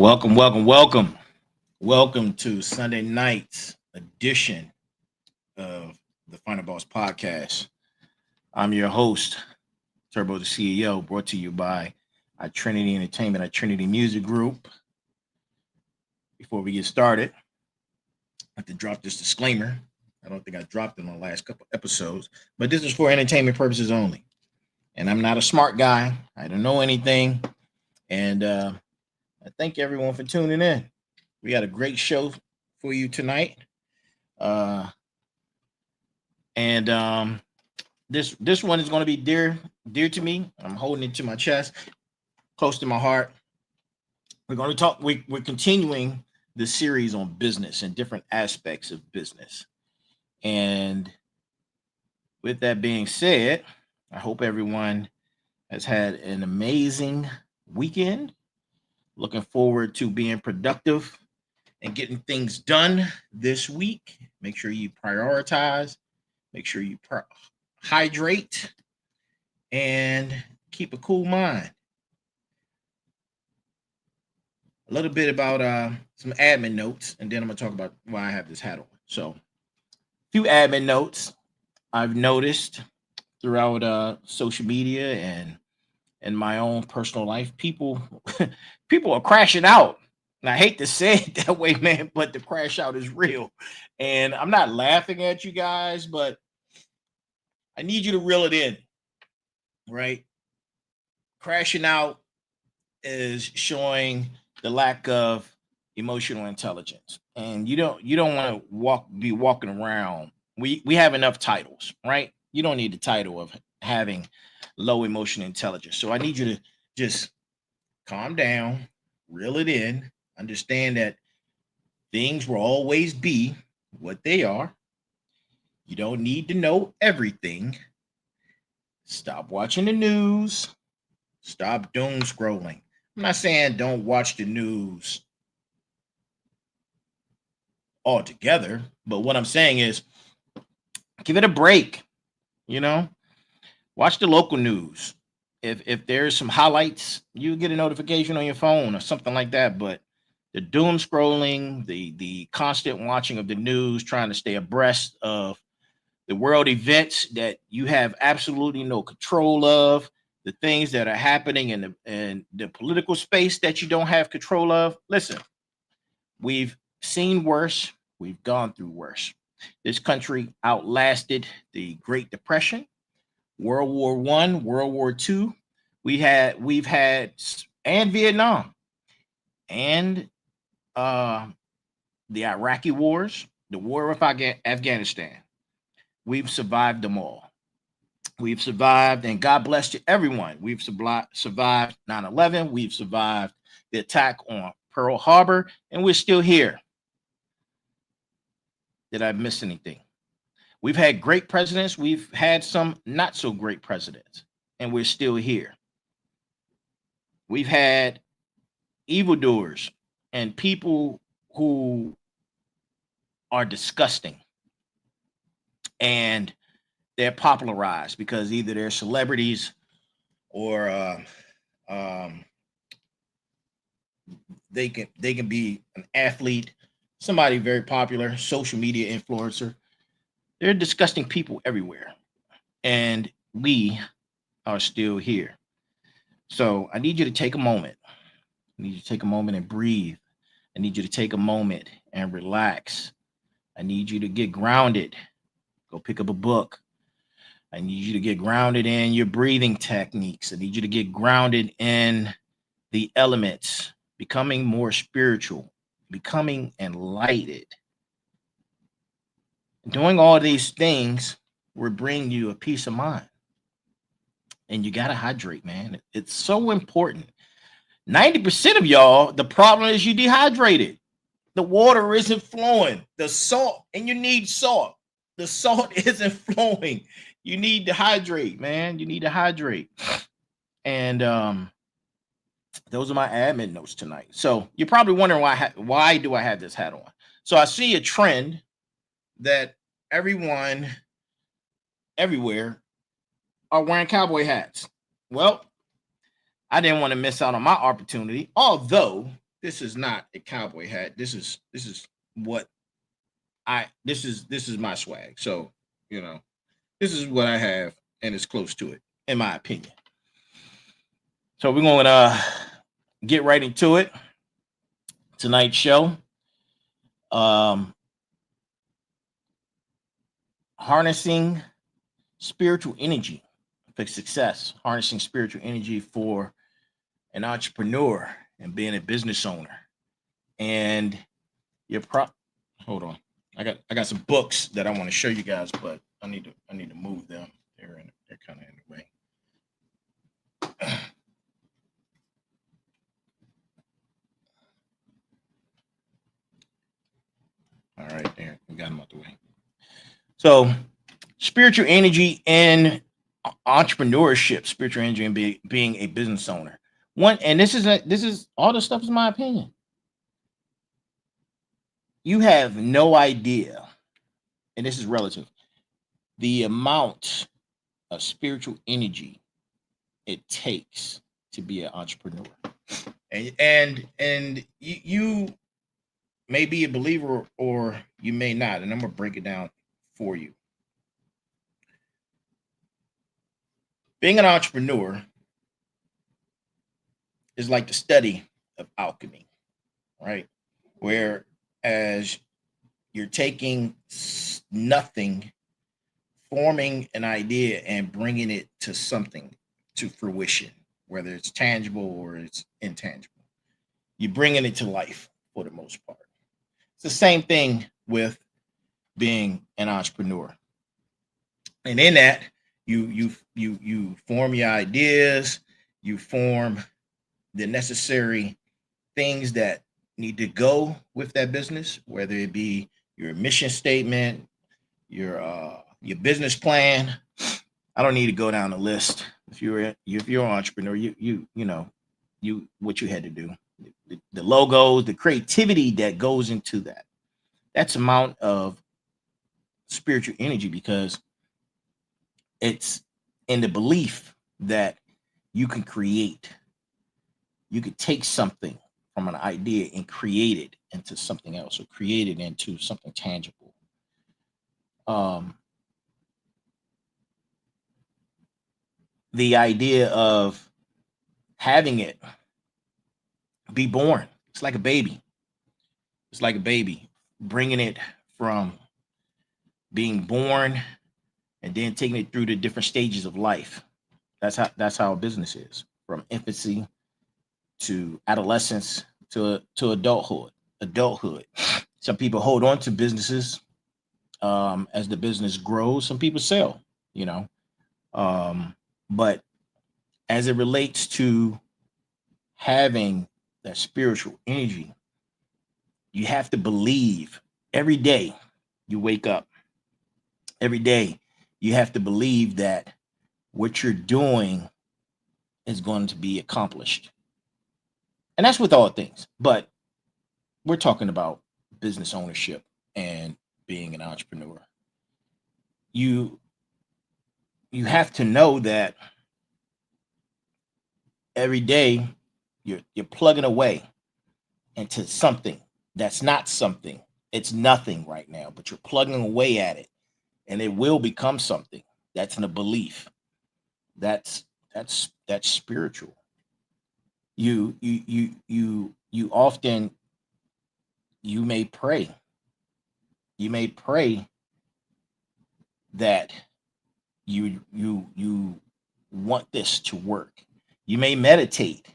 Welcome, welcome, welcome. Welcome to Sunday night's edition of the Final Boss Podcast. I'm your host, Turbo the CEO, brought to you by Trinity Entertainment, Trinity Music Group. Before we get started, I have to drop this disclaimer. I don't think I dropped it on the last couple episodes, but this is for entertainment purposes only. And I'm not a smart guy. I don't know anything. And I thank everyone for tuning in. We got a great show for you tonight. And this one is going to be dear to me. I'm holding it to my chest, close to my heart. We're going to talk. We're continuing the series on business and different aspects of business. And with that being said, I hope everyone has had an amazing weekend. Looking forward to being productive and getting things done this week. Make sure you prioritize, make sure you hydrate, and keep a cool mind. A little bit about some admin notes, and then I'm going to talk about why I have this hat on. So, a few admin notes I've noticed throughout social media and my own personal life. People are crashing out. And I hate to say it that way, man, but the crash out is real. And I'm not laughing at you guys, but I need you to reel it in, right? Crashing out is showing the lack of emotional intelligence. And you don't want to be walking around. We have enough titles, right? You don't need the title of having low emotional intelligence. So I need you to just calm down, reel it in, understand that things will always be what they are. You don't need to know everything. Stop watching the news. Stop doom scrolling. I'm not saying don't watch the news altogether, but what I'm saying is give it a break. Watch the local news. If there's some highlights, you get a notification on your phone or something like that. But the doom scrolling, the constant watching of the news, trying to stay abreast of the world events that you have absolutely no control of, the things that are happening in the political space that you don't have control of. Listen, we've seen worse. We've gone through worse. This country outlasted the Great Depression, World War I, World War II. We've had, and Vietnam, and the Iraqi wars, the war with Afghanistan. We've survived them all. We've survived, and God bless to everyone. We've survived 9/11. We've survived the attack on Pearl Harbor, and we're still here. Did I miss anything? We've had great presidents. We've had some not so great presidents, and we're still here. We've had evildoers and people who are disgusting, and they're popularized because either they're celebrities or they can be an athlete, somebody very popular, social media influencer. There are disgusting people everywhere, and we are still here. So I need you to take a moment. I need you to take a moment and breathe. I need you to take a moment and relax. I need you to get grounded. Go pick up a book. I need you to get grounded in your breathing techniques. I need you to get grounded in the elements, becoming more spiritual, becoming enlightened. Doing all these things will bring you a peace of mind. And you got to hydrate, man. It's so important. 90% of y'all, the problem is you dehydrated. The water isn't flowing. The salt, and you need salt. The salt isn't flowing. You need to hydrate, man. You need to hydrate. And those are my admin notes tonight. So you're probably wondering why do I have this hat on? So I see a trend that everyone everywhere are wearing cowboy hats. Well, I didn't want to miss out on my opportunity, although this is not a cowboy hat. This is what this is my swag. So, you know, this is what I have, and it's close to it, in my opinion. So we're going to get right into it. Tonight's show. Um, harnessing spiritual energy for success. Harnessing spiritual energy for an entrepreneur and being a business owner. And you're hold on. I got some books that I want to show you guys, but I need to move them. They're kind of in the way. All right, there. We got them out the way. So, spiritual energy and entrepreneurship, spiritual energy and being a business owner. One, and this is all the stuff is my opinion. You have no idea, and this is relative, the amount of spiritual energy it takes to be an entrepreneur. And you may be a believer or you may not, and I'm gonna break it down for you. Being an entrepreneur is like the study of alchemy, right? Whereas you're taking nothing, forming an idea and bringing it to something to fruition, whether it's tangible or it's intangible. You're bringing it to life for the most part. It's the same thing with being an entrepreneur. And in that, you form your ideas, you form the necessary things that need to go with that business, whether it be your mission statement, your business plan. I don't need to go down the list. If you're an entrepreneur, you know you what you had to do, the logos, the creativity that goes into that. That's amount of spiritual energy because it's in the belief that you can create, you could take something from an idea and create it into something else or create it into something tangible. Um, the idea of having it be born, it's like a baby. It's like a baby, bringing it from being born and then taking it through the different stages of life. That's how a business is, from infancy to adolescence to adulthood. Adulthood. Some people hold on to businesses as the business grows. Some people sell, you know. But as it relates to having that spiritual energy, you have to believe every day you wake up. Every day you have to believe that what you're doing is going to be accomplished. And that's with all things. But we're talking about business ownership and being an entrepreneur. You you have to know that every day you're plugging away into something that's not something. It's nothing right now, but you're plugging away at it and it will become something. That's in a belief. That's spiritual. You often you may pray. You may pray that you want this to work. You may meditate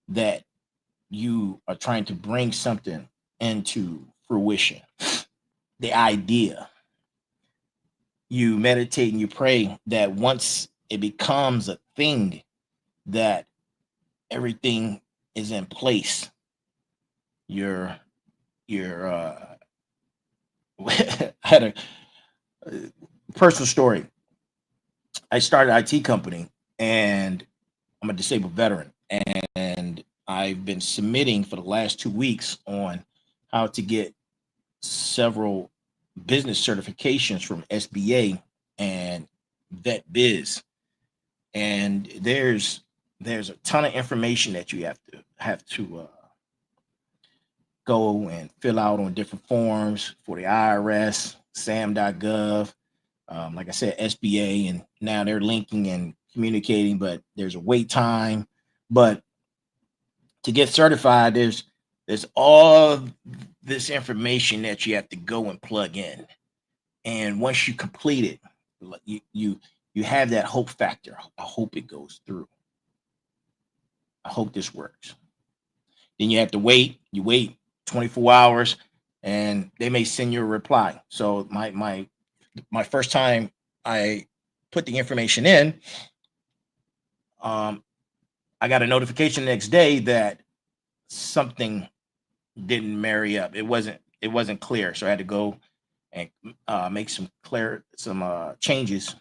that you are trying to bring something into fruition. The idea. You meditate and you pray that once it becomes a thing, that everything is in place. Your I had a personal story. I started an IT company and I'm a disabled veteran, and I've been submitting for the last 2 weeks on how to get several business certifications from SBA and Vet Biz. And there's a ton of information that you have to go and fill out on different forms for the IRS, SAM.gov, like I said, SBA, and now they're linking and communicating, but there's a wait time. But to get certified, there's all this information that you have to go and plug in. And once you complete it, you have that hope factor. I hope it goes through. I hope this works. Then you have to wait. You wait 24 hours, and they may send you a reply. So my first time I put the information in, I got a notification the next day that something didn't marry up. It wasn't clear, so I had to go and make some changes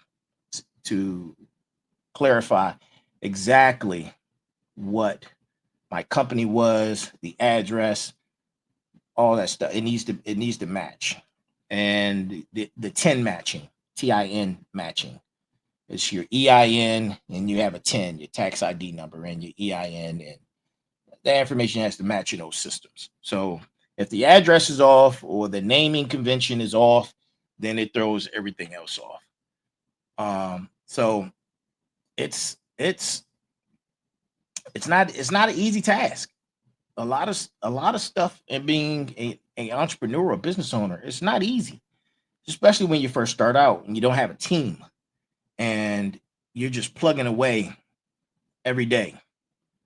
to clarify exactly what my company was, the address, all that stuff. It needs to match, and the TIN matching, TIN matching. It's your EIN, and you have a TIN, your tax ID number, and your EIN, and that information has to match in those systems. So if the address is off or the naming convention is off, then it throws everything else off. So it's not an easy task. A lot of stuff in being a entrepreneur or business owner, it's not easy, especially when you first start out and you don't have a team and you're just plugging away every day,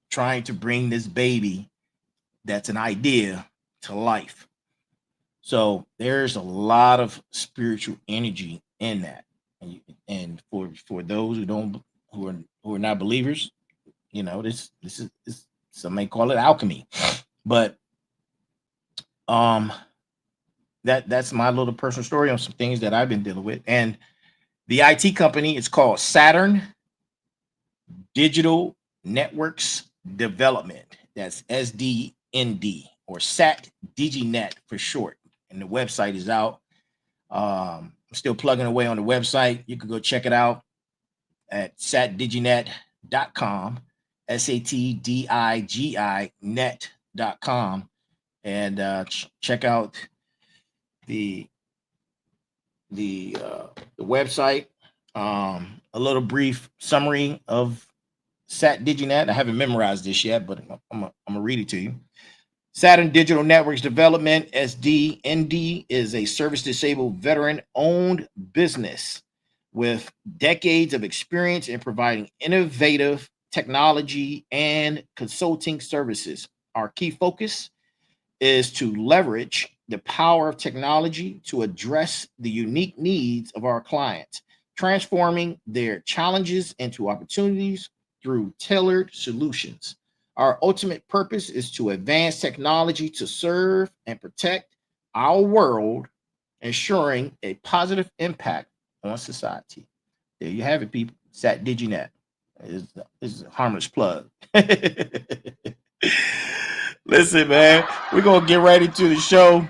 trying to bring this baby that's an idea to life. So there's a lot of spiritual energy in that. And for those who are not believers, this is some may call it alchemy. But that's my little personal story on some things that I've been dealing with. And the IT company is called Saturn Digital Networks Development. That's SDND, or SAT DigiNet for short. And the website is out. I'm still plugging away on the website. You can go check it out at satdiginet.com, SATDIGI net.com, and check out the website. A little brief summary of Sat DigiNet. I haven't memorized this yet, but I'm gonna read it to you. Saturn Digital Networks Development, SDND, is a service-disabled veteran-owned business with decades of experience in providing innovative technology and consulting services. Our key focus is to leverage the power of technology to address the unique needs of our clients, transforming their challenges into opportunities through tailored solutions. Our ultimate purpose is to advance technology to serve and protect our world, ensuring a positive impact on society. There you have it, people. Sat DigiNet is a harmless plug. Listen, man, we're gonna get right into the show.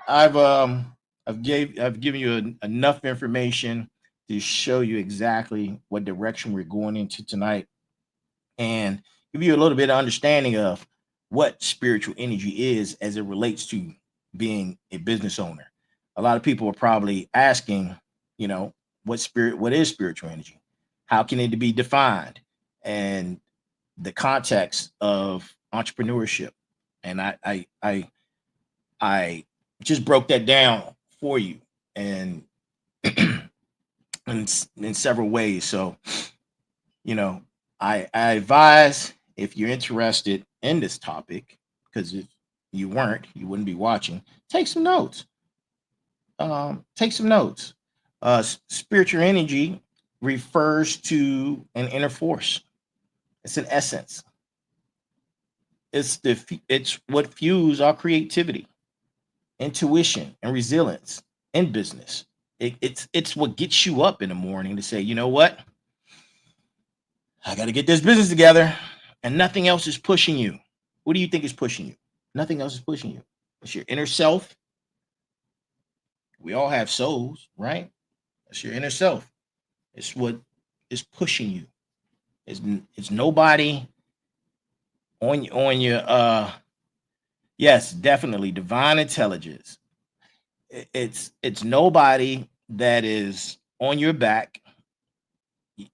I've given you enough information to show you exactly what direction we're going into tonight, and give you a little bit of understanding of what spiritual energy is as it relates to being a business owner. A lot of people are probably asking, what is spiritual energy? How can it be defined? And the context of entrepreneurship. And I just broke that down for you and in several ways. So, I advise, if you're interested in this topic, because if you weren't, you wouldn't be watching, take some notes. Spiritual energy refers to an inner force. It's an essence. It's what fuels our creativity, intuition, and resilience in business. It's what gets you up in the morning to say, you know what? I got to get this business together, and nothing else is pushing you. What do you think is pushing you? Nothing else is pushing you. It's your inner self. We all have souls, right? It's your inner self. It's what is pushing you. It's nobody on your Yes, definitely divine intelligence. It's nobody that is on your back,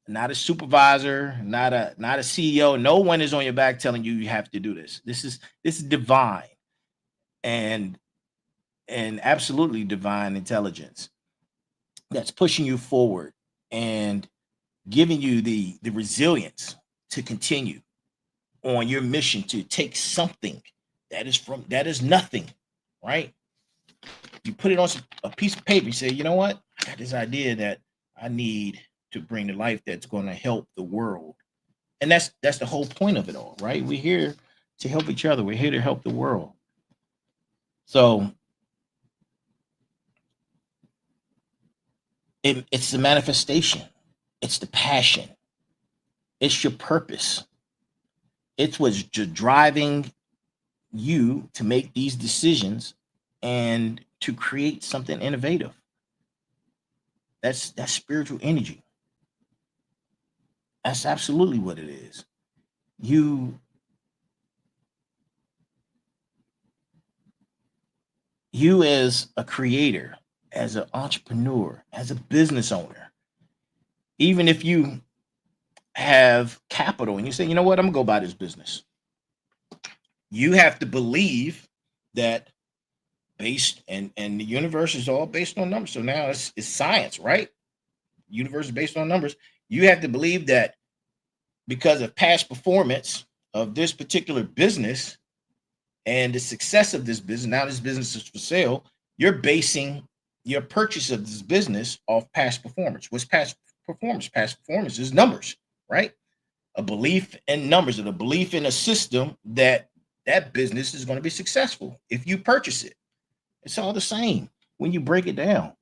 not a supervisor, not a CEO. No one is on your back telling you you have to do this. This is divine and absolutely divine intelligence that's pushing you forward and giving you the resilience to continue on your mission to take something that is nothing, right? You put it on a piece of paper. You say, you know what? I got this idea that I need to bring to life that's going to help the world, and that's the whole point of it all, right? We're here to help each other. We're here to help the world. So it's the manifestation. It's the passion. It's your purpose. It's what's driving you to make these decisions and to create something innovative. That's spiritual energy. That's absolutely what it is. You you as a creator, as an entrepreneur, as a business owner, even if you have capital and you say, you know what, I'm gonna go buy this business. You have to believe that based and the universe is all based on numbers. So now it's science, right? Universe is based on numbers. You have to believe that because of past performance of this particular business and the success of this business, now this business is for sale, you're basing your purchase of this business off past performance. What's past performance? Past performance is numbers, right? A belief in numbers and a belief in a system that that business is going to be successful if you purchase it. It's all the same when you break it down.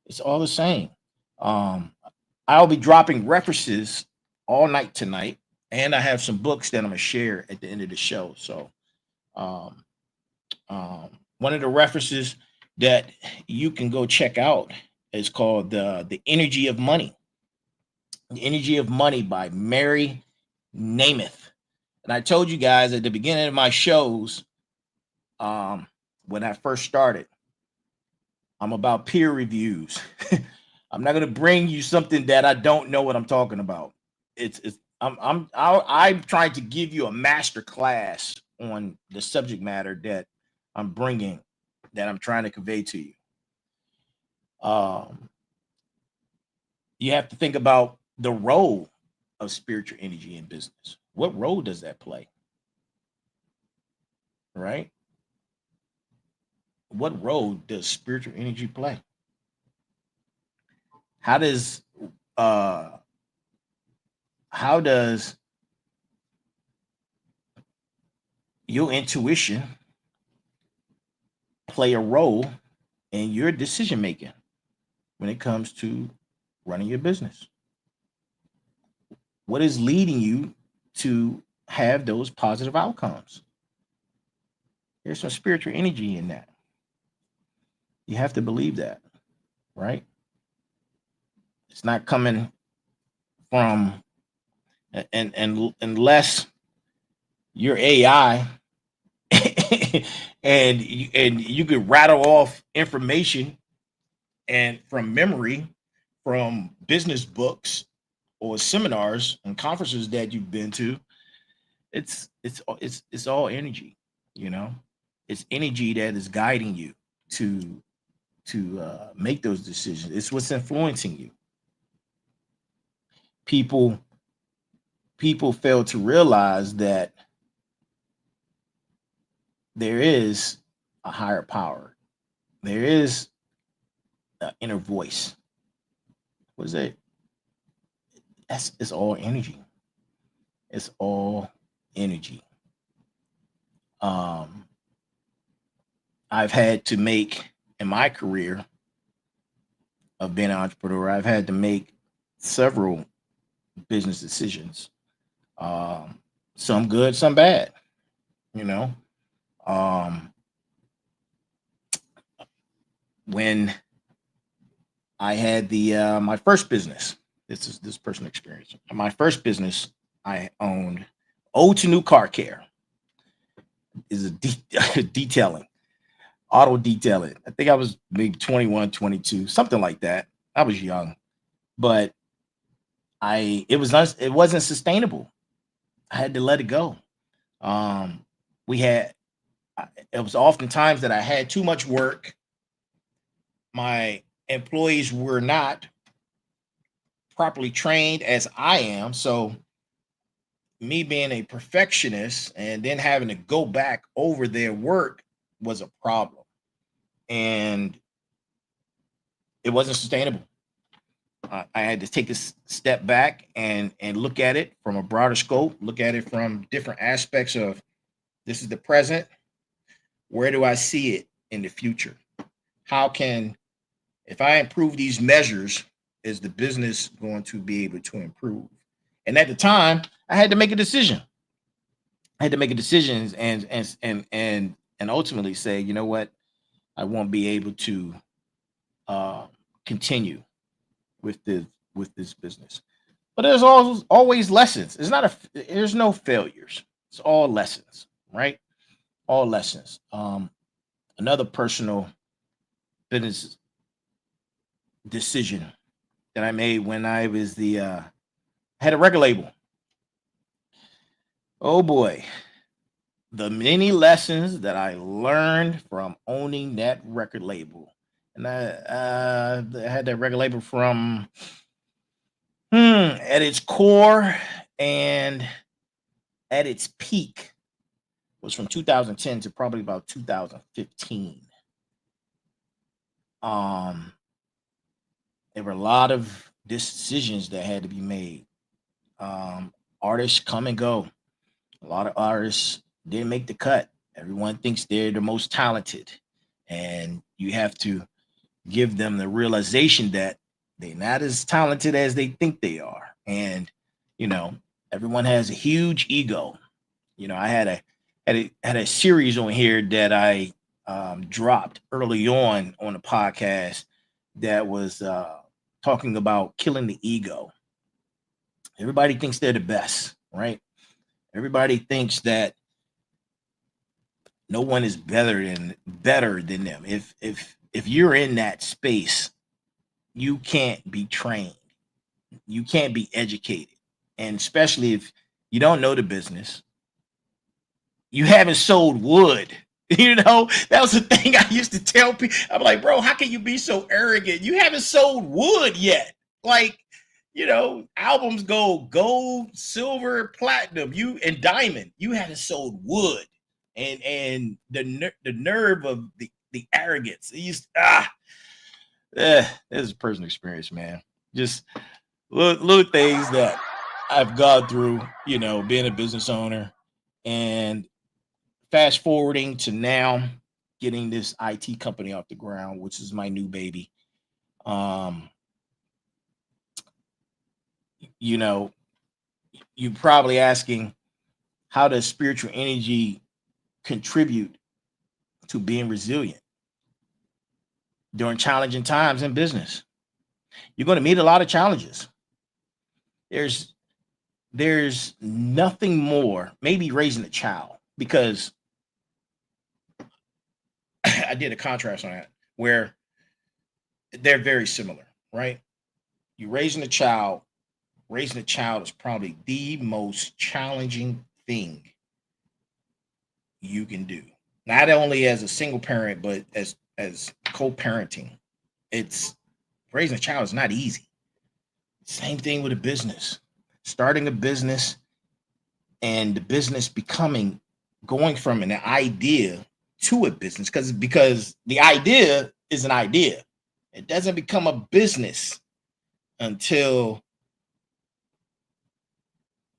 It's all the same. Um, I'll be dropping references all night tonight, and I have some books that I'm gonna share at the end of the show. So, um, one of the references that you can go check out is called the Energy of Money. The Energy of Money by Mary Namath. And I told you guys at the beginning of my shows, um, when I first started, I'm about peer reviews. I'm not going to bring you something that I don't know what I'm talking about. It's I'm trying to give you a master class on the subject matter that I'm bringing, that I'm trying to convey to you. Um, you have to think about the role of spiritual energy in business. What role does that play? Right? What role does spiritual energy play? How does uh how does your intuition play a role in your decision making when it comes to running your business? What is leading you to have those positive outcomes? There's some spiritual energy in that. You have to believe that, right? It's not coming from and unless you're AI and you could rattle off information and from memory from business books or seminars and conferences that you've been to. It's all energy, you know. It's energy that is guiding you to make those decisions. It's what's influencing you. People people fail to realize that there is a higher power. There is an inner voice. What is it? That's It's all energy. It's all energy. um I've had to make, in my career of being an entrepreneur, I've had to make several business decisions. Some good, some bad, you know. Um, when I had the my first business, this personal experience. My first business I owned Old to New Car Care. detailing, auto detailing. I think I was maybe 21, 22, something like that. I was young, but it wasn't sustainable. I had to let it go. Um, we had it was oftentimes that I had too much work. My employees were not properly trained as I am, so me being a perfectionist and then having to go back over their work was a problem, and it wasn't sustainable. I had to take a step back and look at it from a broader scope, look at it from different aspects of this is the present. Where do I see it in the future? How can, if I improve these measures, is the business going to be able to improve? And at the time, I had to make a decision. I had to make a decision and ultimately say, you know what, I won't be able to uh, continue with this business. But there's always lessons. There's no failures. It's all lessons, right? All lessons. Another personal business decision that I made when I was had a record label. Oh boy, the many lessons that I learned from owning that record label. And I had that record label from at its core and at its peak was from 2010 to probably about 2015. Um, there were a lot of decisions that had to be made. Artists come and go. A lot of artists didn't make the cut. Everyone thinks they're the most talented, and you have to give them the realization that they're not as talented as they think they are. And you know, everyone has a huge ego. I had a series on here that I dropped early on the podcast that was talking about killing the ego. Everybody thinks they're the best, right? Everybody thinks that no one is better than them. If you're in that space, you can't be trained. You can't be educated. And especially if you don't know the business, you haven't sold wood. That was the thing I used to tell people. I'm like, bro, how can you be so arrogant? You haven't sold wood yet. Like, albums go gold, silver, platinum, you and diamond. You haven't sold wood, and the nerve of the arrogance. This is a personal experience, man. Just little things that I've gone through. Being a business owner, and fast forwarding to now, getting this IT company off the ground, which is my new baby. Um, you know, you're probably asking, how does spiritual energy contribute to being resilient during challenging times in business? You're going to meet a lot of challenges. There's nothing more, maybe raising a child, because I did a contrast on that where they're very similar, right? You raising a child is probably the most challenging thing you can do. Not only as a single parent, but as co-parenting. It's Raising a child is not easy. Same thing with a business. Starting a business and the business going from an idea to a business, because the idea is an idea. It doesn't become a business until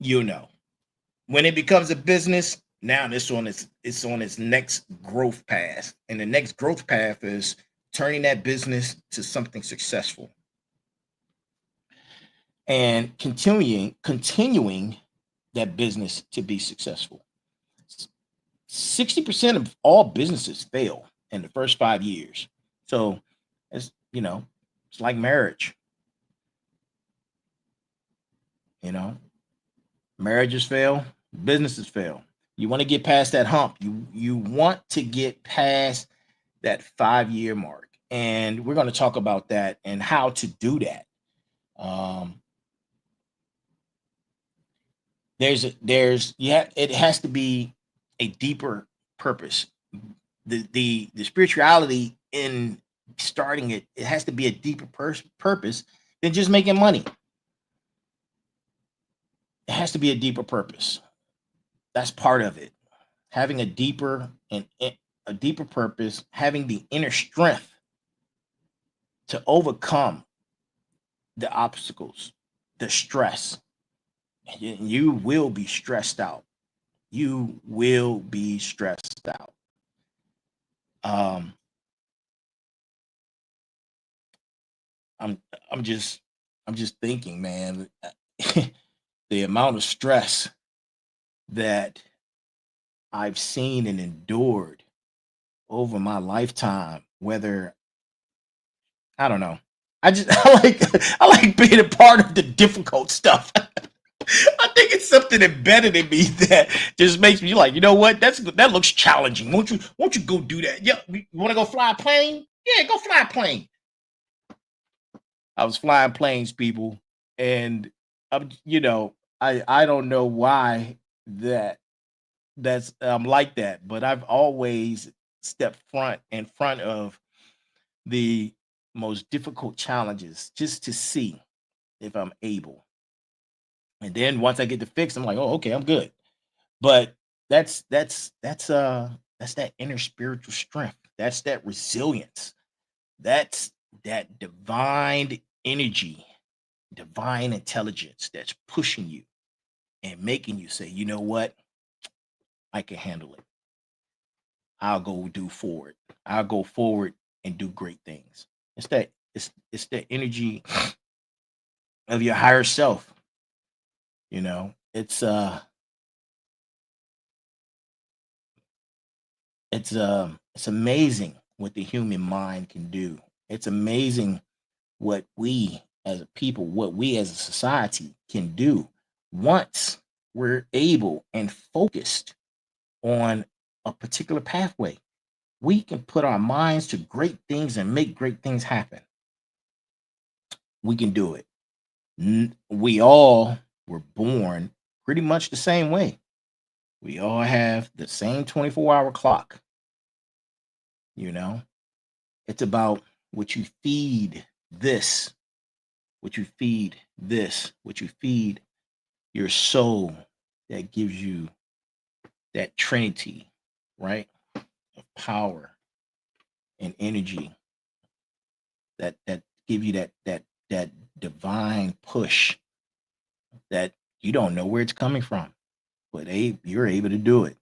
when it becomes a business. Now it's on its next growth path, and the next growth path is turning that business to something successful and continuing that business to be successful. 60% of all businesses fail in the first 5 years. So it's like marriage. you know Marriages fail, businesses fail. You want to get past that hump. You want to get past that 5 year mark. And we're going to talk about that and how to do that. Um, it has to be a deeper purpose. The spirituality in starting it has to be a deeper purpose than just making money. It has to be a deeper purpose. That's part of it. Having a deeper purpose, having the inner strength to overcome the obstacles, the stress. You will be stressed out. You will be stressed out. Um, I'm I'm just thinking, man, the amount of stress that I've seen and endured over my lifetime, whether I don't know. I just I like being a part of the difficult stuff. I think it's something embedded in me that just makes me like, you know what? That looks challenging. Won't you go do that? Yeah, you want to go fly a plane? Yeah, go fly a plane. I was flying planes, people, and I don't know why that's like that, but I've always stepped in front of the most difficult challenges just to see if I'm able. And then once I get the fix, I'm like, oh, okay, I'm good. But that's that inner spiritual strength. That's that resilience. That's that divine energy, divine intelligence that's pushing you and making you say, you know what? I can handle it. I'll go do forward. I'll go forward and do great things. It's the energy of your higher self. It's amazing what the human mind can do. It's amazing what we as a people, what we as a society can do once we're able and focused on a particular pathway. We can put our minds to great things and make great things happen. We can do it. We all were born pretty much the same way. We all have the same 24-hour clock. You know, it's about what you feed this, what you feed this, what you feed your soul that gives you that trinity, right? Of power and energy that give you that divine push that you don't know where it's coming from, but you're able to do it.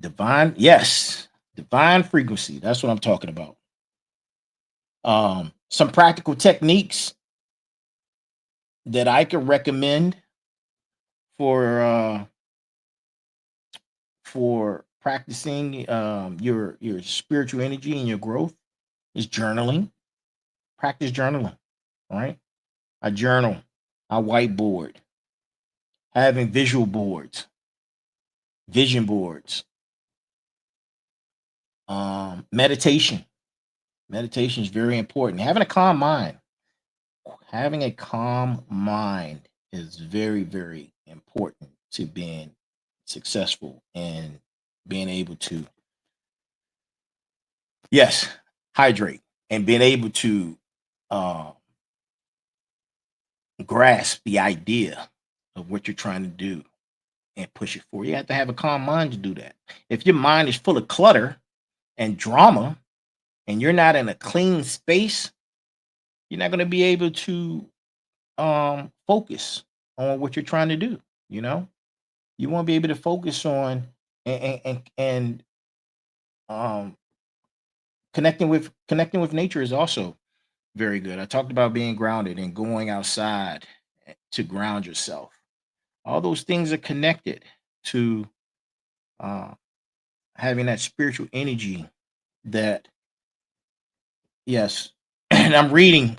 Divine, yes, divine frequency. That's what I'm talking about. Some practical techniques that I can recommend for practicing your spiritual energy and your growth is journaling. Practice journaling. All right. I journal. I whiteboard. Having visual boards, vision boards, meditation. Meditation is very important. Having a calm mind. Having a calm mind is very, very important to being successful and being able to, yes, hydrate and being able to uh, grasp the idea of what you're trying to do and push it forward. You have to have a calm mind to do that. If your mind is full of clutter and drama and you're not in a clean space, you're not going to be able to focus on what you're trying to do. You know, you won't be able to focus on and um, connecting with nature is also very good. I talked about being grounded and going outside to ground yourself. All those things are connected to uh, having that spiritual energy that, yes. And I'm reading,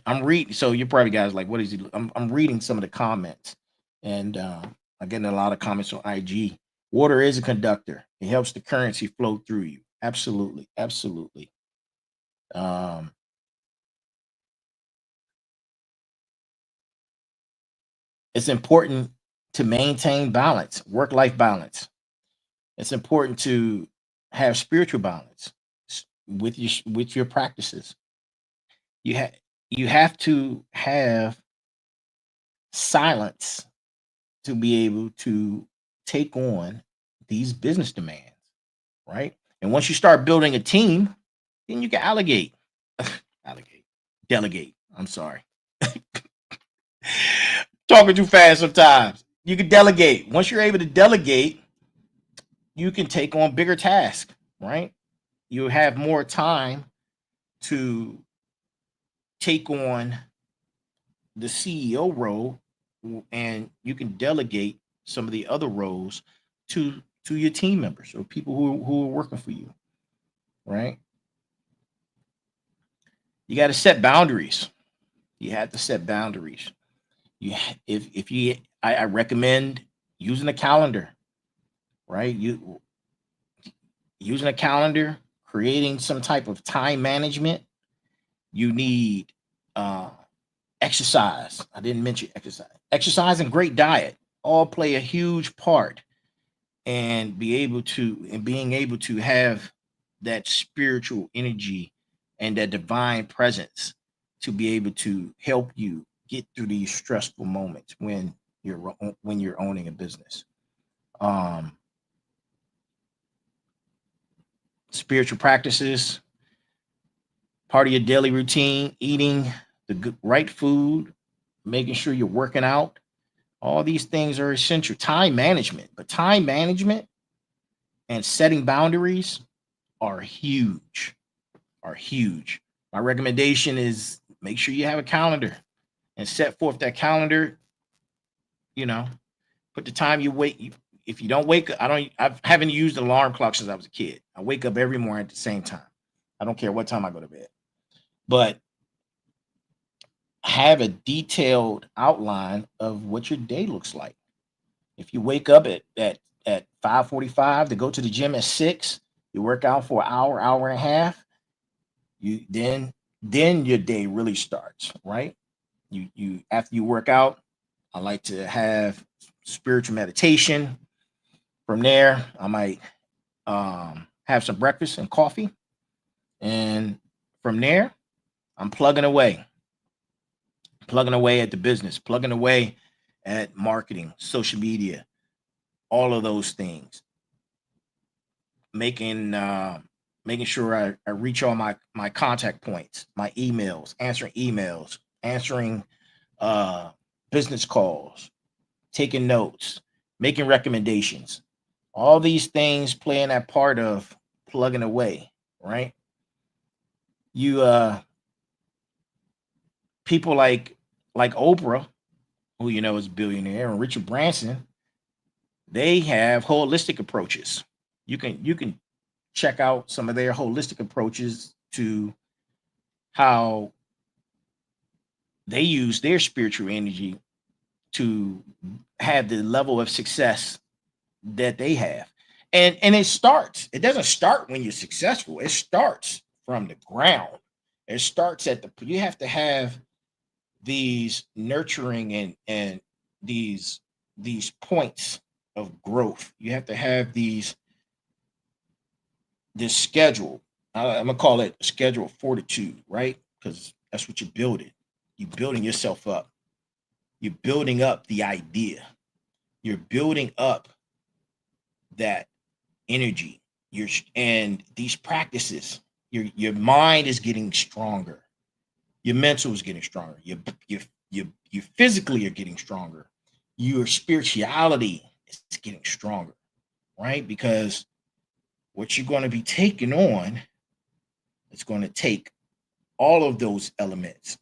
so you're probably guys like, what is he? I'm reading some of the comments, and I'm getting a lot of comments on IG. Water is a conductor. It helps the currency flow through you. Absolutely. Absolutely. Um, it's important to maintain balance, work-life balance. It's important to have spiritual balance with your practices. You you have to have silence to be able to take on these business demands, right? And once you start building a team, then you can allegate, allegate, delegate. I'm sorry, talking too fast sometimes. You can delegate. Once you're able to delegate, you can take on bigger tasks, right? You have more time to take on the CEO role, and you can delegate some of the other roles to your team members or people who are working for you, right? You got to set boundaries. You have to set boundaries. You if you I recommend using a calendar, right? You using a calendar, creating some type of time management. You need uh exercise. I didn't mention exercise. Exercise and great diet all play a huge part, and being able to have that spiritual energy and that divine presence to be able to help you get through these stressful moments when you're owning a business. um Spiritual practices, part of your daily routine, eating the right food, making sure you're working out. All these things are essential. Time management, but time management and setting boundaries are huge, are huge. My recommendation is make sure you have a calendar and set forth that calendar. You know, put the time you wake. If you don't wake up, I haven't used an alarm clock since I was a kid. I wake up every morning at the same time. I don't care what time I go to bed, but have a detailed outline of what your day looks like. If you wake up at 5:45 to go to the gym at 6, you work out for an hour, hour and a half, you then your day really starts, right? You after you work out, I like to have spiritual meditation. From there, I might have some breakfast and coffee, and from there, I'm plugging away at the business, plugging away at marketing, social media, all of those things, making making sure I reach all my contact points, my emails, answering uh business calls, taking notes, making recommendations. All these things playing that part of plugging away, right? You People like Oprah, who you know is a billionaire, and Richard Branson, they have holistic approaches. You can check out some of their holistic approaches to how they use their spiritual energy to have the level of success that they have. And it doesn't start when you're successful. It starts from the ground. It starts at the you have to have these nurturing and these these points of growth. You have to have this schedule. I'm gonna call it a schedule of fortitude, right? Because that's what you're building. You're building yourself up. You're building up the idea. You're building up that energy. And these practices. Your mind is getting stronger. Your mental is getting stronger. You physically are getting stronger. Your spirituality is getting stronger, right? Because what you're going to be taking on is going to take all of those elements,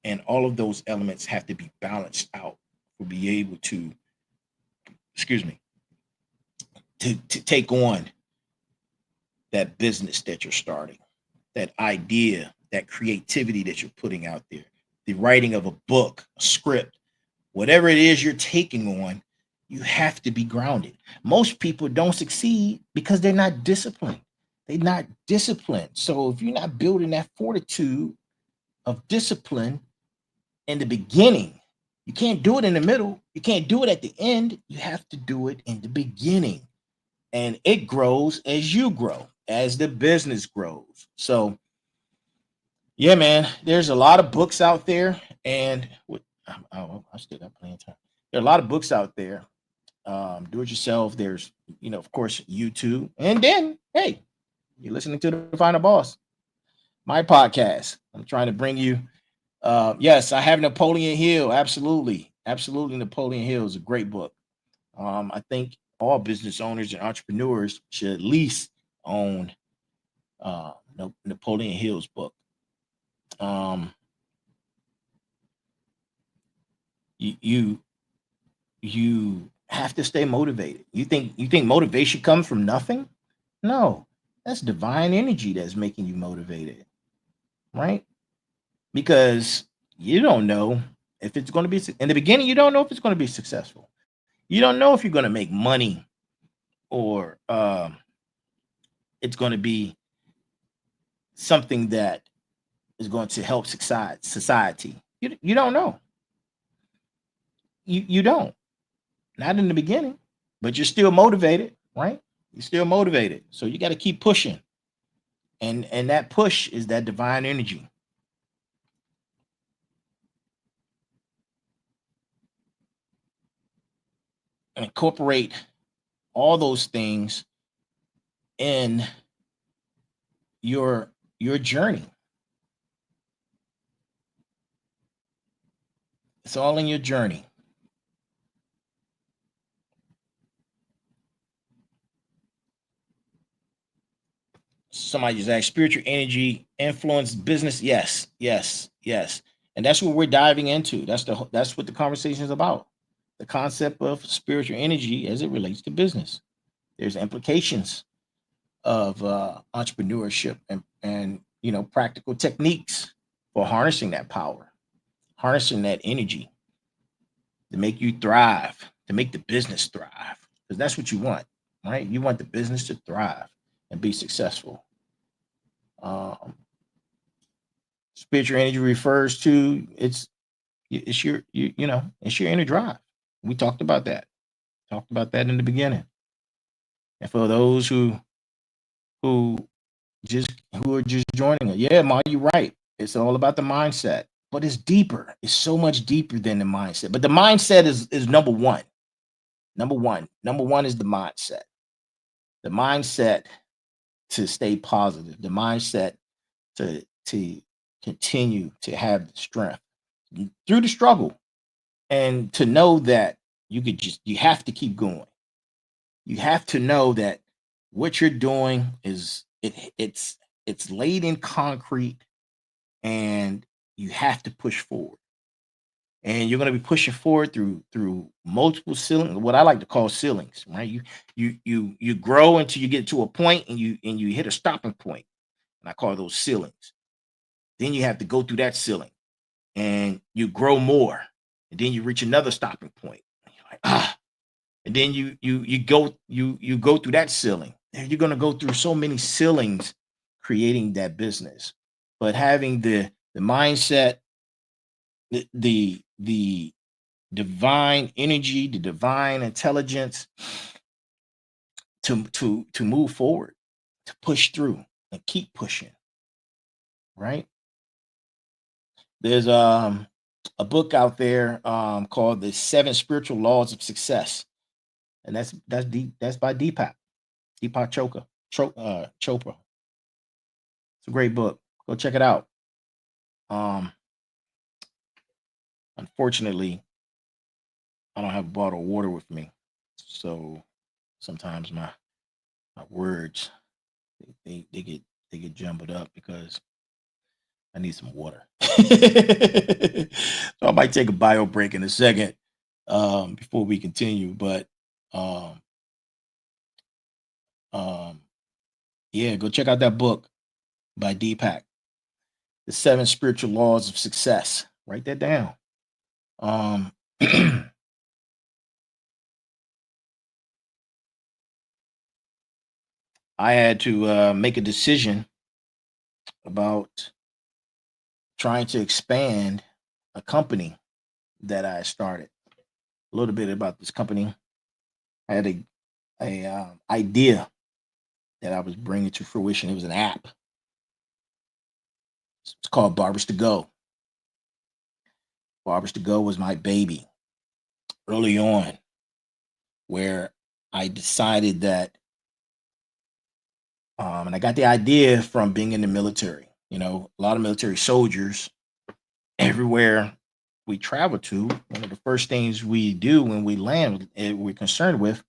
and all of those elements have to be balanced out to be able to, excuse me, to take on that business that you're starting, that idea, that creativity that you're putting out there, the writing of a book, a script, whatever it is you're taking on, You have to be grounded. Most people don't succeed because they're not disciplined. They're not disciplined. So if you're not building that fortitude of discipline in the beginning, you can't do it in the middle. You can't do it at the end. You have to do it in the beginning. And it grows as you grow, as the business grows. So, yeah, man, there's a lot of books out there. And I still got plenty of time. There are a lot of books out there. Do it yourself. There's, of course, YouTube. And then, hey, you're listening to The Final Boss, my podcast. I'm trying to bring you. Yes, I have Napoleon Hill. Absolutely. Absolutely. Napoleon Hill is a great book. I think all business owners and entrepreneurs should at least own Napoleon Hill's book. You have to stay motivated. You think motivation comes from nothing? No, that's divine energy that's making you motivated, right? Because you don't know if it's going to be in the beginning. You don't know if it's going to be successful. You don't know if you're going to make money or it's going to be something that is going to help society. You don't know. You don't. Not in the beginning, but you're still motivated, right? You're still motivated. So you got to keep pushing. And that push is that divine energy. And incorporate all those things in your journey. It's all in your journey. Somebody just asked, spiritual energy influence business. Yes, yes, yes. And that's what we're diving into. That's what the conversation is about. The concept of spiritual energy as it relates to business. There's implications of entrepreneurship and practical techniques for harnessing that power, harnessing that energy to make you thrive, to make the business thrive, because that's what you want, right? You want the business to thrive and be successful. Um, Spiritual energy refers to it's it's your inner drive. We talked about that in the beginning. And for those who who are just joining us, yeah, Ma, you're right. It's all about the mindset, but it's deeper. It's so much deeper than the mindset. But the mindset is number one. Number one is the mindset. The mindset to stay positive. The mindset to continue to have the strength through the struggle, and to know that you have to keep going. You have to know that what you're doing it's laid in concrete, and you have to push forward. And you're going to be pushing forward through multiple ceilings, what I like to call ceilings, right? You grow until you get to a point, and you hit a stopping point, and I call those ceilings. Then you have to go through that ceiling, and you grow more, and then you reach another stopping point. And you're like, and then you go through that ceiling, and you're going to go through so many ceilings creating that business. But having the mindset, the divine energy, the divine intelligence to move forward, to push through and keep pushing, right? There's a book out there called The Seven Spiritual Laws of Success, and that's by Deepak Chopra. It's a great book. Go check it out. Um, Unfortunately, I don't have a bottle of water with me, so sometimes my words they get jumbled up because I need some water. So I might take a bio break in a second before we continue. But um, um, yeah, go check out that book by Deepak, The Seven Spiritual Laws of Success. Write that down. Um, I had to make a decision about trying to expand a company that I started. A little bit about this company. I had a idea that I was bringing to fruition. It was an app. It's called Barbers to Go. Barbers to Go was my baby early on, where I decided that, and I got the idea from being in the military. You know, a lot of military soldiers everywhere we travel to. One of the first things we do when we land, we're concerned with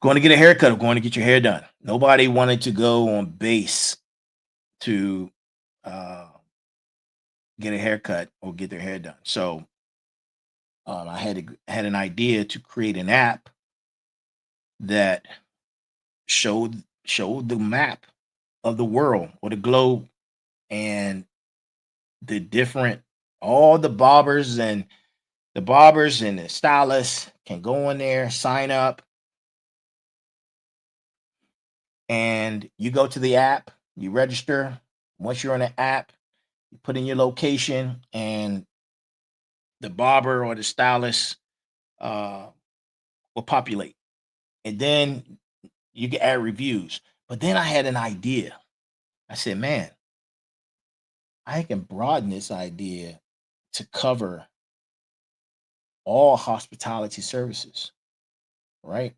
going to get a haircut or going to get your hair done. Nobody wanted to go on base to uh, get a haircut or get their hair done. So I had an idea to create an app that showed the map of the world or the globe and the different all the barbers and the stylists can go in there, sign up, and you go to the app, you register. Once you're on the app, you put in your location, and the barber or the stylist uh, will populate. And then you can add reviews. But then I had an idea. I said, man, I can broaden this idea to cover all hospitality services, right?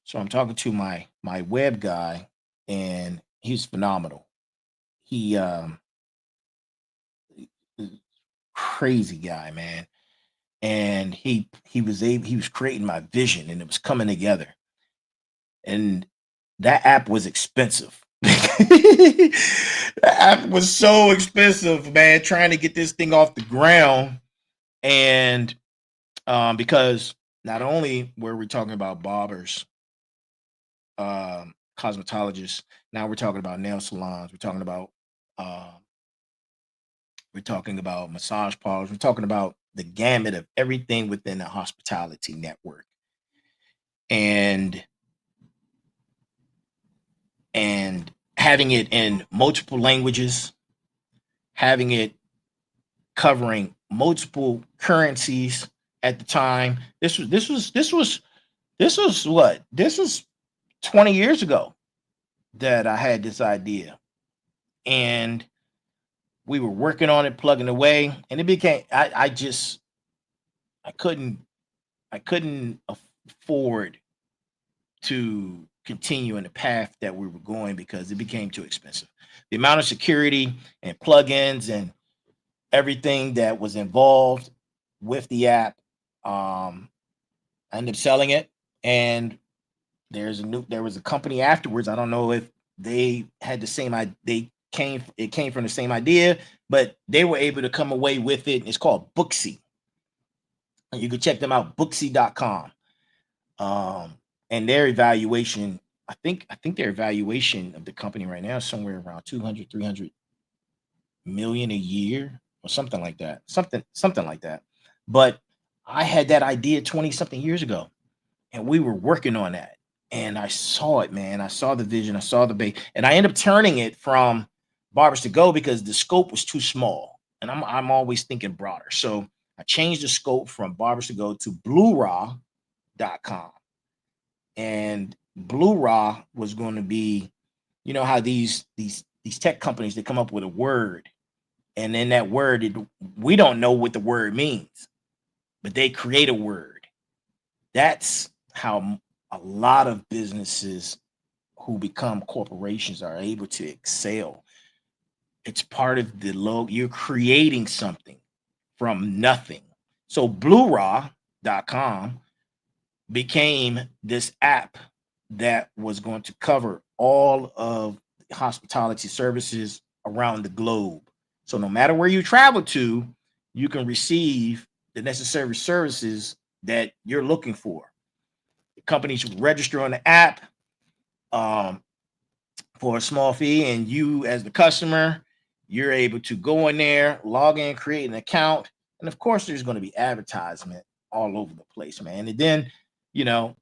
So I'm talking to my web guy, and he's phenomenal. He crazy guy, man. And he was creating my vision, and it was coming together. And that app was expensive. That app was so expensive, man, trying to get this thing off the ground. And because not only were we talking about barbers, cosmetologists, now we're talking about nail salons, uh, we're talking about massage parlors, we're talking about the gamut of everything within the hospitality network. And having it in multiple languages, having it covering multiple currencies at the time. This was what? This was 20 years ago that I had this idea. And we were working on it, plugging away, and it became I couldn't I couldn't afford to continue in the path that we were going because it became too expensive. The amount of security and plugins and everything that was involved with the app, um, I ended up selling it. And there was a company afterwards. I don't know if they had the same they came it came from the same idea, but they were able to come away with it. It's called Booksy. You can check them out, booksy.com. Um, and their evaluation, I think their evaluation of the company right now is somewhere around 200, 300 million a year or something like that. Something like that. But I had that idea 20 something years ago, and we were working on that. And I saw it, man. I saw the vision, I saw the bait, and I ended up turning it from Barbers to Go because the scope was too small. And I'm always thinking broader. So I changed the scope from Barbers to Go to BlueRaw.com. And Blue Raw was going to be, you know how these tech companies, they come up with a word, and then that word we don't know what the word means, but they create a word. That's how a lot of businesses who become corporations are able to excel. It's part of the logo. You're creating something from nothing. So BlueRaw.com became this app that was going to cover all of hospitality services around the globe. So no matter where you travel to, you can receive the necessary services that you're looking for. The companies register on the app um, for a small fee, and you, as the customer, you're able to go in there, log in, create an account, and of course, there's going to be advertisement all over the place, man. And then, you know,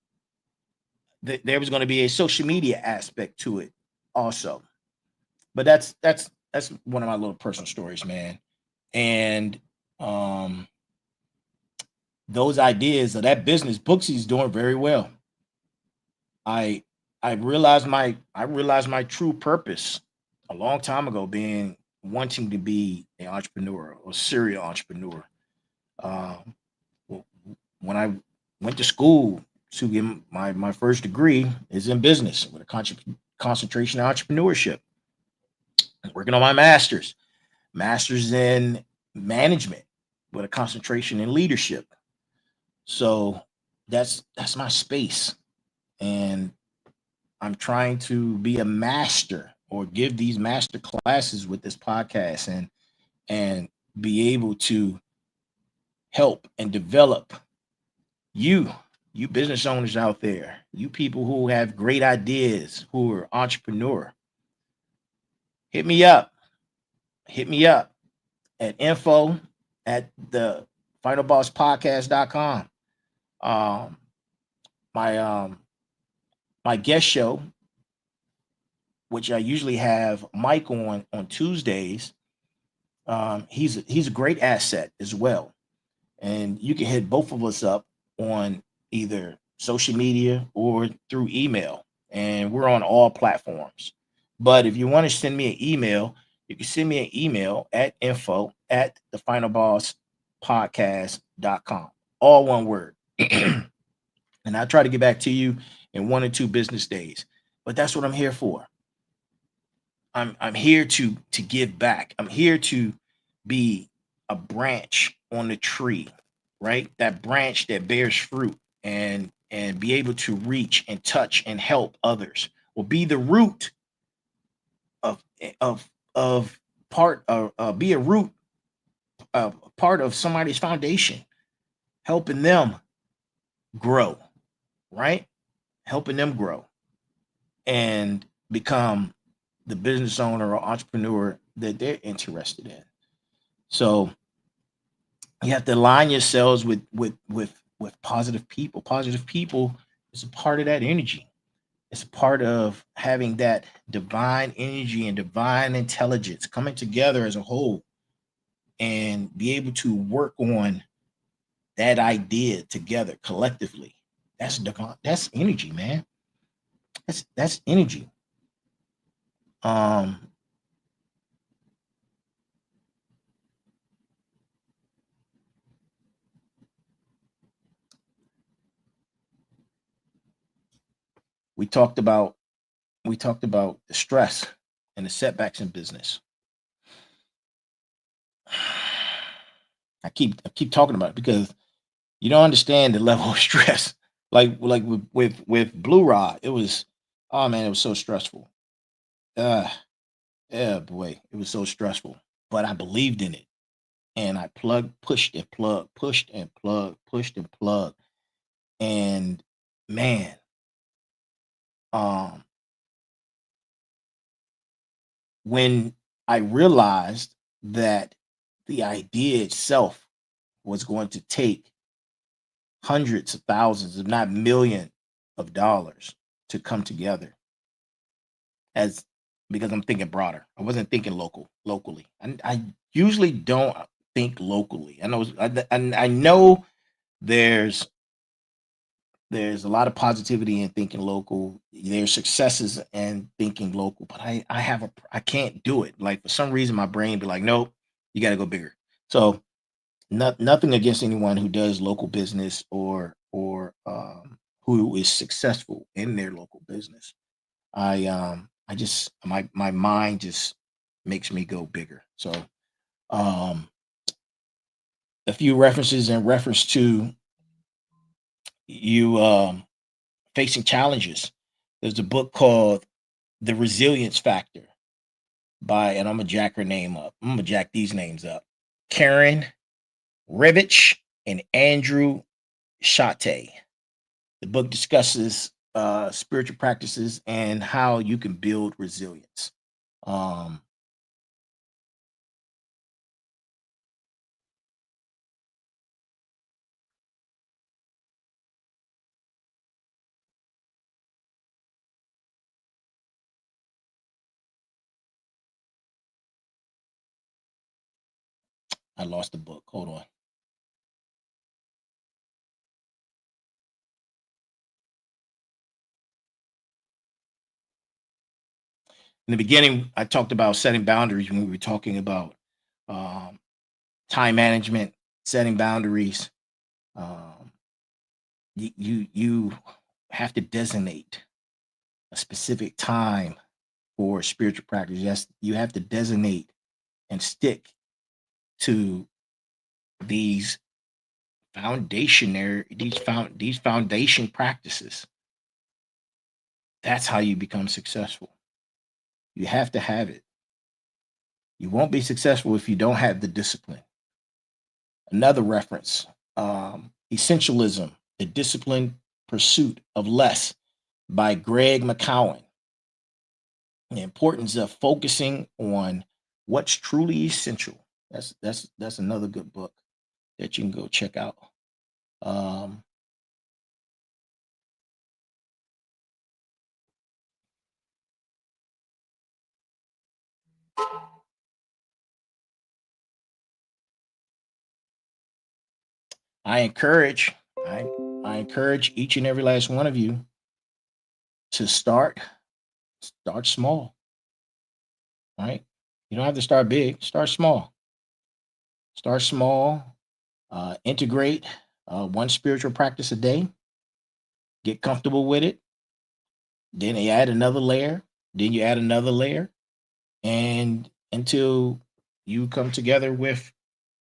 there was going to be a social media aspect to it also. But that's one of my little personal stories, man. And um those ideas of that business, Booksy's doing very well. I I realized my true purpose a long time ago, being wanting to be an entrepreneur or serial entrepreneur. Um, when I went to school to get my first degree is in business with a concentration in entrepreneurship. Working on my master's in management with a concentration in leadership. So that's my space, and I'm trying to be a master or give these master classes with this podcast, and be able to help and develop you you business owners out there, you people who have great ideas, who are entrepreneur. Hit me up. Hit me up at info at the finalbosspodcast.com. Um my my guest show, which I usually have Mike on Tuesdays. He's a great asset as well, and you can hit both of us up on either social media or through email, and we're on all platforms. But if you want to send me an email, you can send me an email at info at the final boss podcast.com, all one word. And I'll try to get back to you in 1 or 2 business days. But that's what I'm here for. I'm here to give back. I'm here to be a branch on the tree, right? That branch that bears fruit, and be able to reach and touch and help others. Will be the root of of part of be a root part of somebody's foundation, helping them grow, right? Helping them grow and become the business owner or entrepreneur that they're interested in. So you have to align yourselves with positive people. Positive people is a part of that energy. It's a part of having that divine energy and divine intelligence coming together as a whole, and be able to work on that idea together collectively. That's divine. That's energy, man. That's energy. Um, we talked about we talked about the stress and the setbacks in business. I keep talking about it because you don't understand the level of stress. Like with Blue Rod, it was, oh man, it was so stressful. Uh yeah, boy, it was so stressful. But I believed in it, and I pushed and plug, pushed and plug, pushed and plug. And man, um, when I realized that the idea itself was going to take hundreds of thousands, if not million of dollars to come together, as because I'm thinking broader. I wasn't thinking locally. I usually don't think locally. I know there's there's a lot of positivity in thinking local. There's successes in thinking local, but I can't do it. Like for some reason, my brain be like, nope, you got to go bigger. So nothing against anyone who does local business or who is successful in their local business. I just my mind just makes me go bigger. So um a few references in reference to you facing challenges. There's a book called The Resilience Factor by, and I'm gonna jack her name up. I'm gonna jack these names up. Karen Rivich and Andrew Shate. The book discusses spiritual practices and how you can build resilience. Um, I lost the book. Hold on. In the beginning, I talked about setting boundaries when we were talking about um, time management, setting boundaries. Um, you have to designate a specific time for spiritual practice. Yes, you have to designate and stick to these these foundation practices. That's how you become successful. You have to have it. You won't be successful if you don't have the discipline. Another reference, Essentialism, the Disciplined Pursuit of Less by Greg McCowan. The importance of focusing on what's truly essential. That's another good book that you can go check out. Um, I encourage I I encourage each and every last one of you to start small, right? You don't have to start big, start small. Start small, integrate one spiritual practice a day, get comfortable with it, then you add another layer, then you add another layer, and until you come together with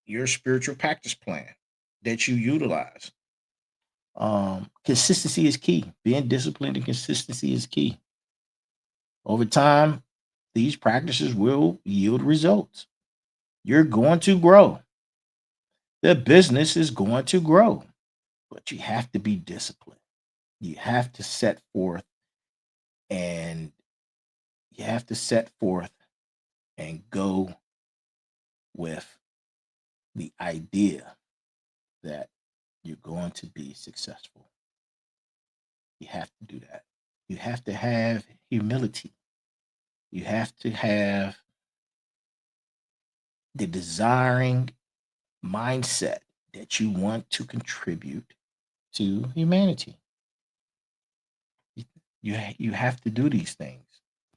your spiritual practice plan that you utilize. Consistency is key. Being disciplined and consistency is key. Over time, these practices will yield results. You're going to grow. The business is going to grow, but you have to be disciplined. You have to set forth and you have to set forth and go with the idea that you're going to be successful. You have to do that. You have to have humility. You have to have the desiring mindset that you want to contribute to humanity. You have to do these things.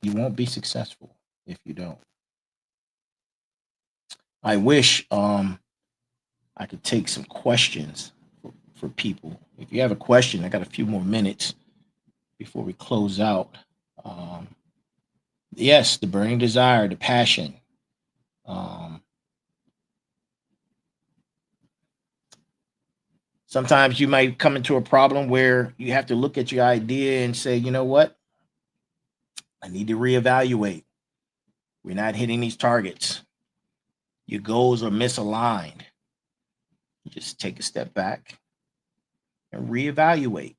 You won't be successful if you don't. I wish I could take some questions for people. If you have a question, I got a few more minutes before we close out. Um, yes, the burning desire, the passion. Um, Sometimes you might come into a problem where you have to look at your idea and say, you know what? I need to reevaluate. We're not hitting these targets. Your goals are misaligned. You just take a step back and reevaluate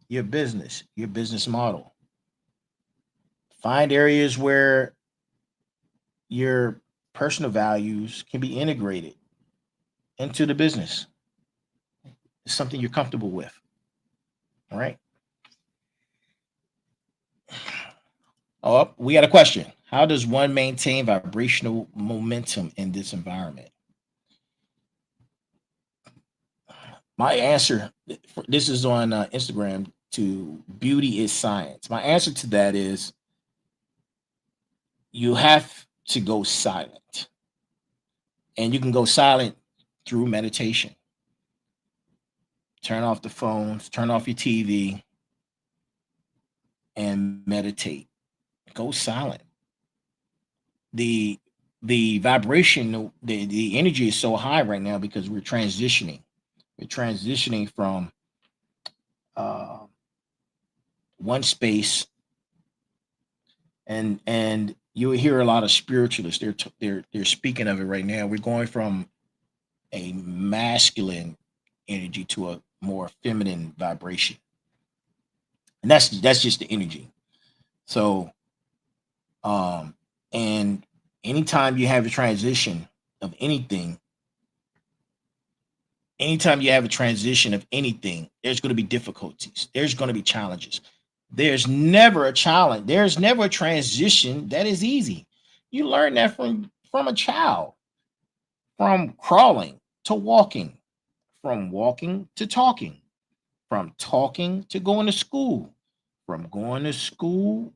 your business model. Find areas where your personal values can be integrated into the business. It's something you're comfortable with. All right. Oh, we got a question. How does one maintain vibrational momentum in this environment? My answer, this is on Instagram, to Beauty is Science. My answer to that is you have to go silent. And you can go silent through meditation. Turn off the phones, turn off your TV, and meditate. Go silent. The the vibration, the energy is so high right now because we're transitioning. We're transitioning from uh, one space, and you hear a lot of spiritualists. They're speaking of it right now. We're going from a masculine energy to a more feminine vibration, and that's just the energy. So, um, and anytime you have a transition of anything, anytime you have a transition of anything, there's going to be difficulties. There's going to be challenges. There's never a challenge. There's never a transition that is easy. You learn that from a child. from crawling to walking, from walking to talking, from talking to going to school, from going to school,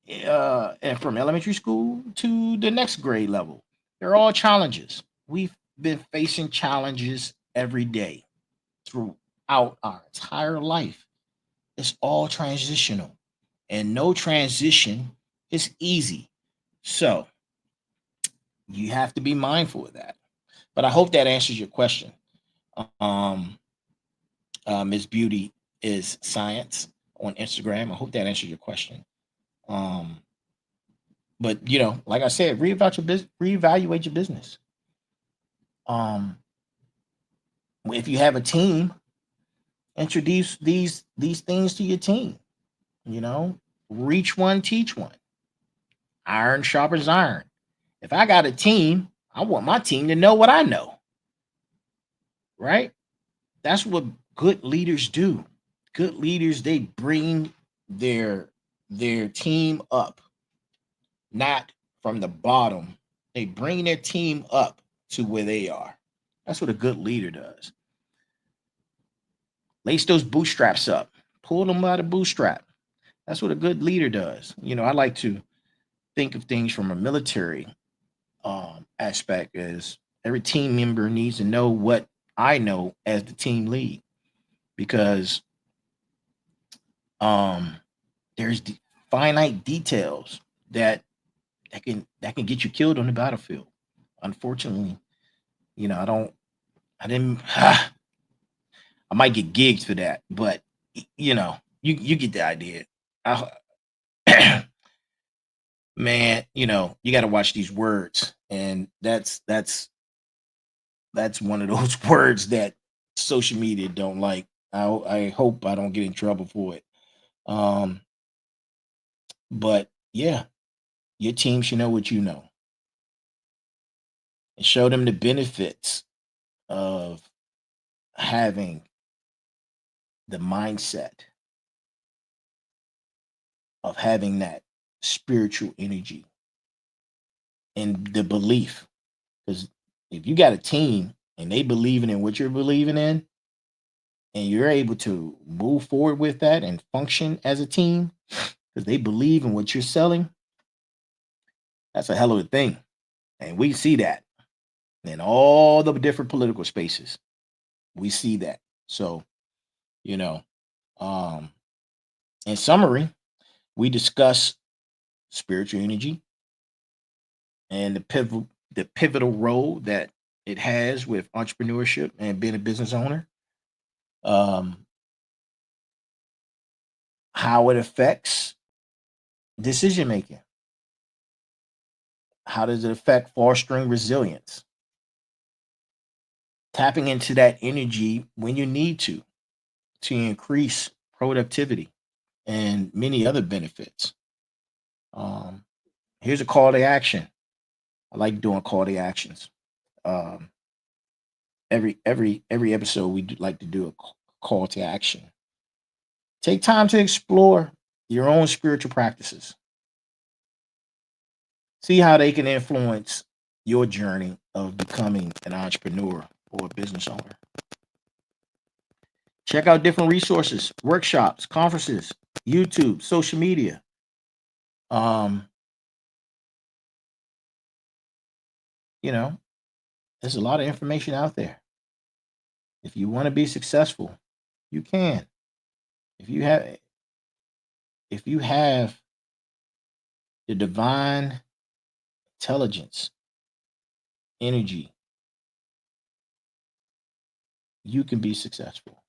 and from elementary school to the next grade level. They're all challenges. We've been facing challenges every day throughout our entire life. It's all transitional, and no transition is easy. So you have to be mindful of that. But I hope that answers your question. Um, Miss Beauty is Science on Instagram. I hope that answers your question. Um, but like I said, reevaluate your business. Um, if you have a team, introduce these things to your team. You know, reach one, teach one. Iron sharpens iron. If I got a team, I want my team to know what I know. Right? That's what good leaders do. Good leaders, they bring their their team up, not from the bottom. They bring their team up to where they are. That's what a good leader does. Lace those bootstraps up. Pull them out of bootstrap. That's what a good leader does. I like to think of things from a military aspect is every team member needs to know what I know as the team lead because um, there's finite details that can get you killed on the battlefield. Unfortunately, I didn't. I might get gigs for that, but you get the idea. I, man, you got to watch these words, and that's one of those words that social media don't like. I hope I don't get in trouble for it. Um, but yeah, your team should know what you know and show them the benefits of having the mindset of having that spiritual energy and the belief. Because if you got a team and they believing in what you're believing in, and you're able to move forward with that and function as a team because they believe in what you're selling, that's a hell of a thing. And we see that in all the different political spaces. We see that. So, you know, um, in summary, we discuss spiritual energy and the pivotal role that it has with entrepreneurship and being a business owner. Um, how it affects decision making. How does it affect fostering resilience? Tapping into that energy when you need to increase productivity and many other benefits. Um, here's a call to action. I like doing call to actions. Um, every episode we do like to do a call to action. Take time to explore your own spiritual practices. See how they can influence your journey of becoming an entrepreneur or a business owner. Check out different resources, workshops, conferences, YouTube, social media. Um, you know, there's a lot of information out there. If you want to be successful, you can. If you have if you have the divine intelligence, energy, you can be successful.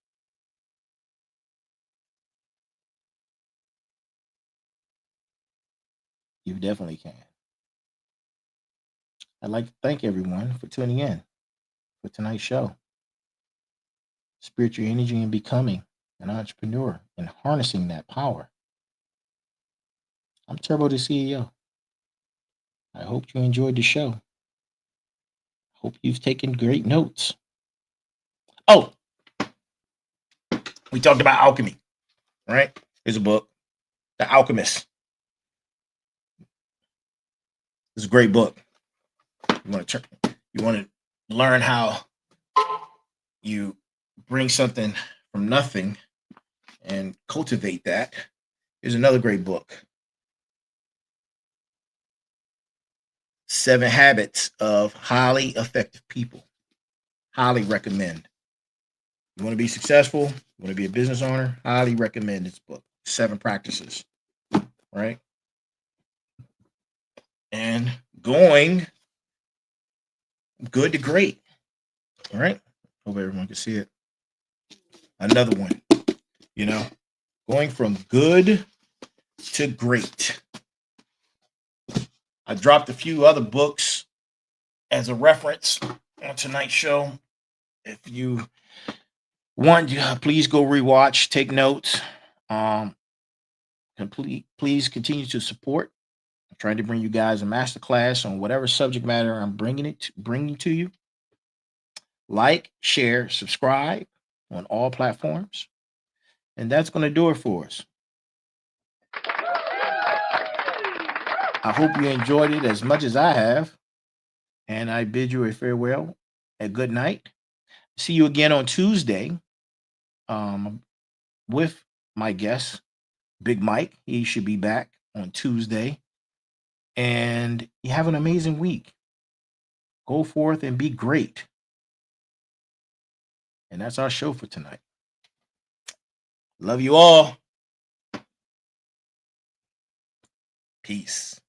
You definitely can. I'd like to thank everyone for tuning in for tonight's show. Spiritual energy and becoming an entrepreneur and harnessing that power. I'm Turbo the CEO. I hope you enjoyed the show. Hope you've taken great notes. Oh, we talked about alchemy, right? There's a book, The Alchemist. It's a great book. You want to learn how you bring something from nothing and cultivate that. Here's another great book, 7 Habits of Highly Effective People. Highly recommend. You want to be successful, you want to be a business owner, highly recommend this book. 7 practices, right? And going good to great, all right? Hope everyone can see it. Another one, going from good to great. I dropped a few other books as a reference on tonight's show. If you want, please go rewatch, take notes. Please continue to support. I'm trying to bring you guys a masterclass on whatever subject matter I'm bringing to you. Like, share, subscribe on all platforms. And that's going to do it for us. I hope you enjoyed it as much as I have. And I bid you a farewell, a good night. See you again on Tuesday with my guest, Big Mike. He should be back on Tuesday. And you have an amazing week. Go forth and be great. And that's our show for tonight. Love you all. Peace.